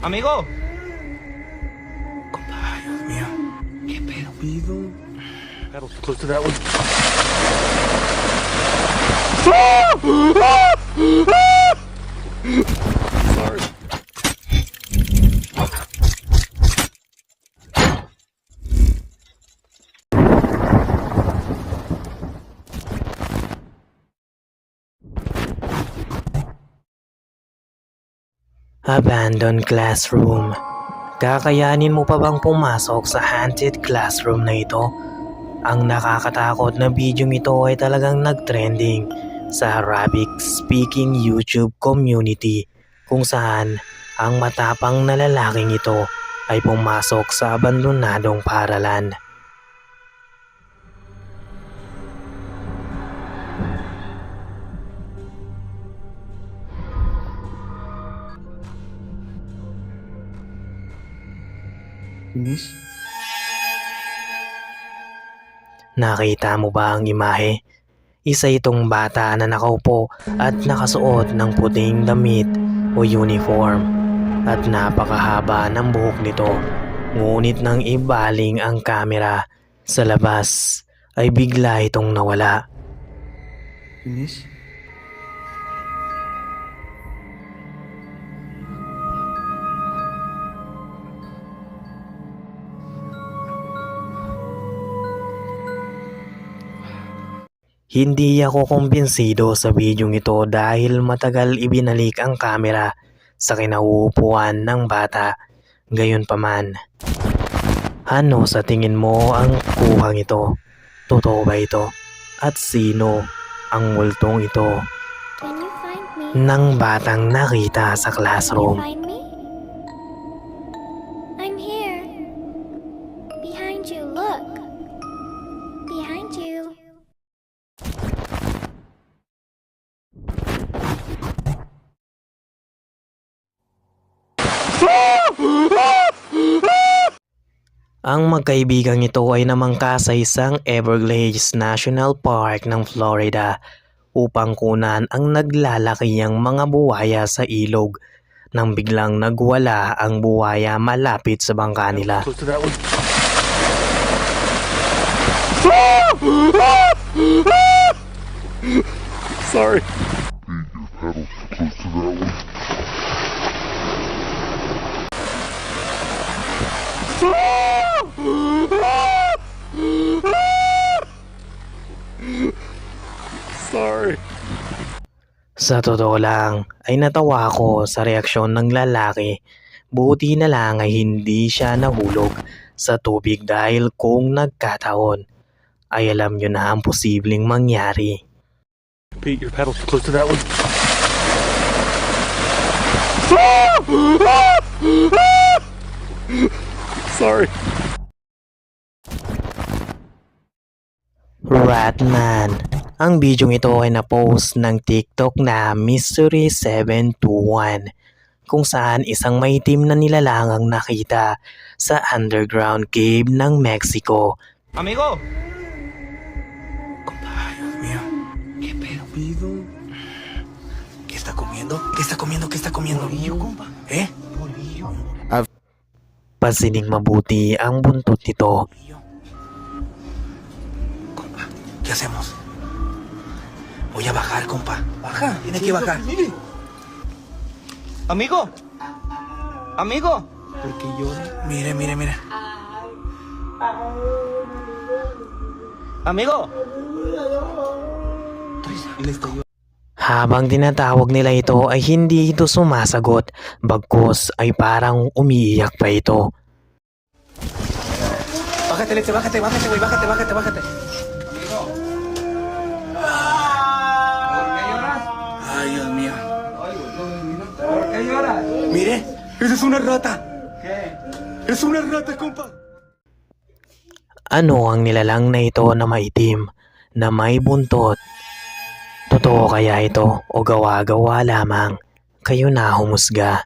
Amigo. Ay, Dios mío. ¿Qué pedo? Pedal close to that one. Sorry. Abandoned classroom. Kakayanin mo pa bang pumasok sa haunted classroom na ito? Ang nakakatakot na video ito ay talagang nagtrending sa Arabic speaking YouTube community kung saan ang matapang na lalaking ito ay pumasok sa abandonadong paaralan. Miss? Nakita mo ba ang imahe? Isa itong bata na nakaupo at nakasuot ng puting damit o uniform at napakahaba ng buhok nito. Ngunit nang ibaling ang kamera sa labas ay bigla itong nawala. Miss? Hindi ako kumbinsido sa bidyong ito dahil matagal ibinalik ang kamera sa kinauupuan ng bata. Gayunpaman, ano sa tingin mo ang kuhang ito? Totoo ba ito? At sino ang multong ito Can you find me? ng batang nakita sa Can you classroom? find me? I'm here. Behind you, look. Behind you. Ang magkaibigang ito ay namangka sa isang Everglades National Park ng Florida upang kunan ang naglalakihang mga buwaya sa ilog nang biglang nagwala ang buwaya malapit sa bangka nila. Close to that one. Sorry. Sorry. Sa totoo lang ay natawa ako sa reaksyon ng lalaki. Buti na lang ay hindi siya nahulog sa tubig dahil kung nagkataon ay alam nyo na ang posibleng mangyari. Pete, your pedals close to that one. Sorry. Ratman. Ang bidyong ito ay na-post ng TikTok na Mystery721 kung saan isang maitim na nilalang ang nakita sa underground cave ng Mexico. Amigo. Ay, Dios mío. ¿Qué pedo? ¿Qué está comiendo? ¿Qué está comiendo? ¿Qué está comiendo? Bolillo, compa. ¿Eh? Bolillo. Pansining mabuti ang buntot nito. Compa, ¿qué hacemos? Voy a bajar, compa. Baja. Tiene que bajar. Amigo. Amigo. Porque llora. Mire, mire, mire. Amigo. Él está llorando. Habang tinatawag nila ito ay hindi ito sumasagot, bagkus ay parang umiiyak pa ito. Bájate, Leche, bájate, bájate, güey. Bájate, bájate, bájate. Ay, Dios mío. ¿Por qué lloras? Mire, esa es una rata. ¿Qué? Es una rata, compa. Ano ang nilalang na ito na maitim, na may buntot? Totoo kaya ito o gawa-gawa lamang? Kayo na humusga.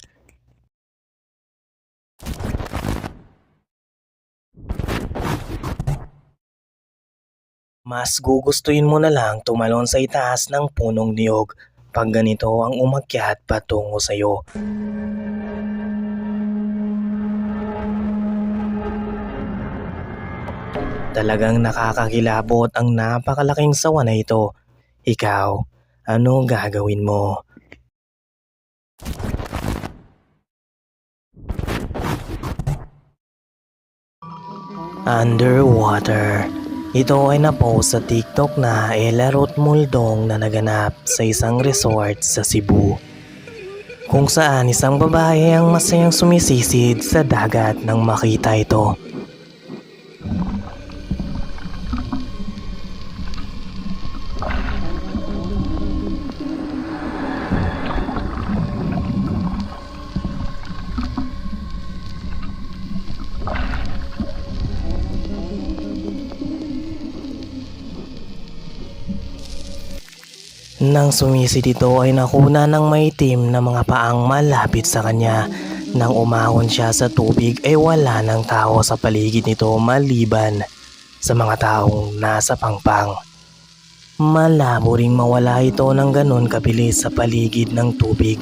Mas gugustuhin mo na lang tumalon sa itaas ng punong niyog pag ganito ang umakyat patungo sa'yo. Talagang nakakakilabot ang napakalaking sawa na ito. Ikaw, ano gagawin mo? Underwater. Ito ay napost sa TikTok na laro't muldong na naganap sa isang resort sa Cebu. Kung saan isang babae ang masayang sumisisid sa dagat nang makita ito. Nang sumisid ito ay nakuna ng maitim na mga paang malapit sa kanya. Nang umahon siya sa tubig ay wala ng tao sa paligid nito maliban sa mga taong nasa pangpang. Malabo ring mawala ito ng ganon kabilis sa paligid ng tubig.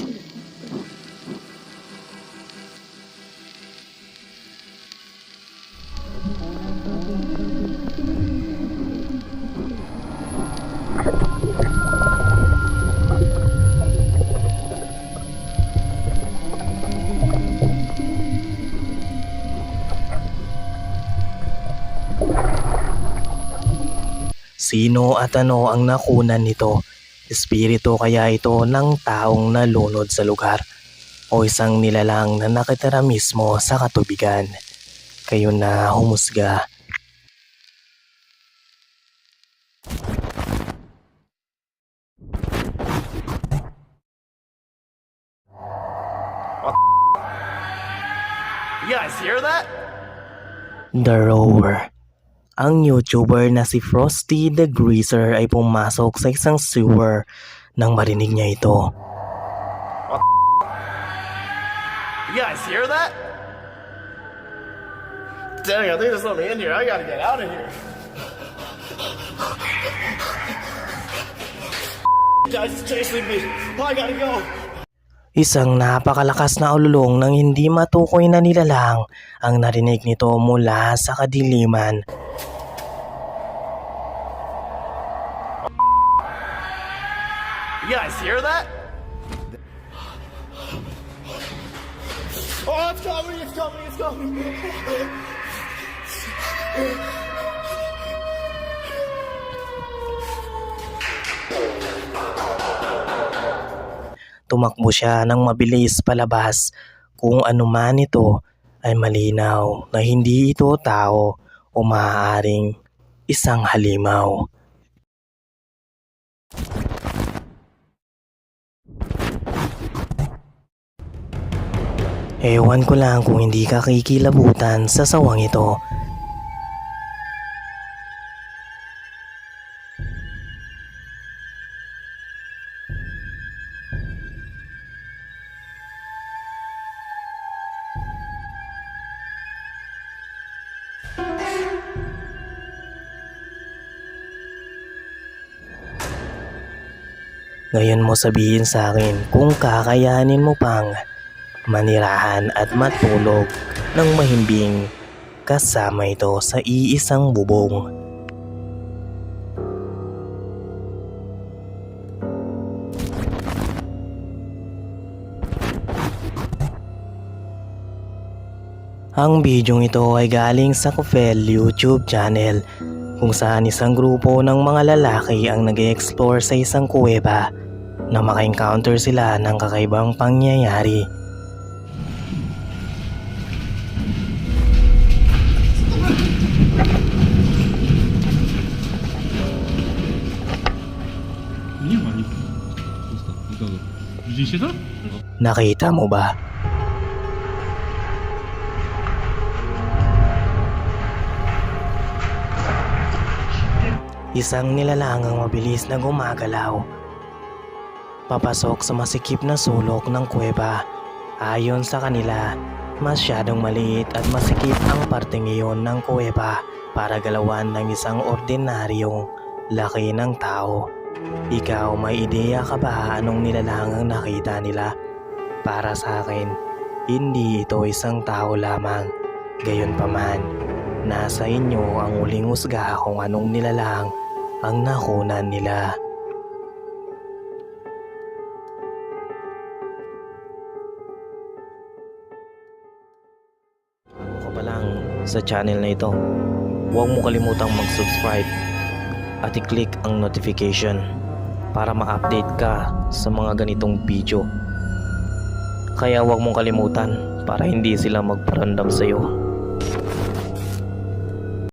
Sino at ano ang nakunan nito? Espiritu kaya ito ng taong nalunod sa lugar o isang nilalang na nakitira mismo sa katubigan? Kayo na humusga. You guys hear that? The Rower. Ang YouTuber na si Frosty the Greaser ay pumasok sa isang sewer nang marinig niya ito. You guys hear that? Dang, I think there's something in here. I gotta get out of here. Guys, it's chasing me. I gotta go. Isang napakalakas na ululong ng hindi matukoy na nilalang ang narinig nito mula sa kadiliman. You guys hear that? Oh, it's coming, it's coming, it's coming. Tumakbo siya ng mabilis palabas. Kung ano man ito ay malinaw na hindi ito tao o maaaring isang halimaw. Ewan ko lang kung hindi ka kikilabutan sa sawang ito. Ngayon mo sabihin sa akin kung kakayanin mo pang manirahan at matulog ng mahimbing kasama ito sa iisang bubong. Ang bidyong ito ay galing sa Kufel YouTube channel kung saan isang grupo ng mga lalaki ang nag-e-explore sa isang kuweba na maka-encounter sila ng kakaibang pangyayari. Nakita mo ba? Isang nilalang ang mabilis na gumagalaw papasok sa masikip na sulok ng kuweba. Ayon sa kanila, masyadong maliit at masikip ang parteng iyon ng kuweba para galawan ng isang ordinaryong laki ng tao. Ikaw, may ideya ka ba anong nilalang ang nakita nila? Para sa akin, hindi ito isang tao lamang. Gayunpaman, Nasa inyo ang huling husga kung anong nilalang ang nakunan nila. Bago ka pa lang sa channel na ito, huwag mo kalimutang mag-subscribe at i-click ang notification para ma-update ka sa mga ganitong video. Kaya huwag mong kalimutan para hindi sila magparandam sa iyo.